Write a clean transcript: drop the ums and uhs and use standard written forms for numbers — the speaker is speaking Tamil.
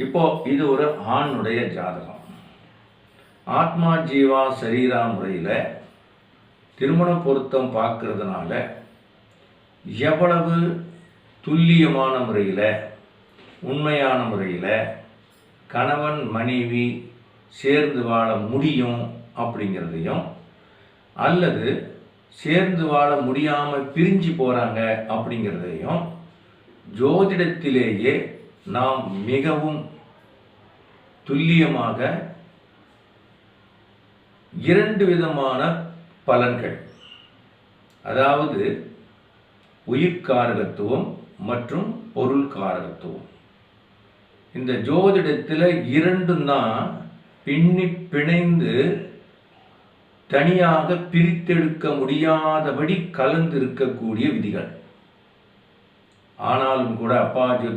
இப்போ இது ஒரு ஆணுடைய ஜாதகம். ஆத்மா ஜீவா சரீரா முறையில் திருமண பொருத்தம் பார்க்கறதுனால எவ்வளவு துல்லியமான முறையில், உண்மையான முறையில் கணவன் மனைவி சேர்ந்து வாழ முடியும் அப்படிங்கிறதையும், அல்லது சேர்ந்து வாழ முடியாமல் பிரிஞ்சு போகிறாங்க அப்படிங்கிறதையும் ஜோதிடத்திலேயே நாம் மிகவும் துல்லியமாக 2 விதமான பலன்கள், அதாவது உயிர்காரகத்துவம் மற்றும் பொருள் காரகத்துவம். இந்த ஜோதிடத்தில் 2ம் தான் பின்னி பிணைந்து தனியாக பிரித்தெடுக்க முடியாதபடி கலந்து இருக்கக்கூடிய விதிகள். ஆனாலும் கூட அப்பா ஜோதிட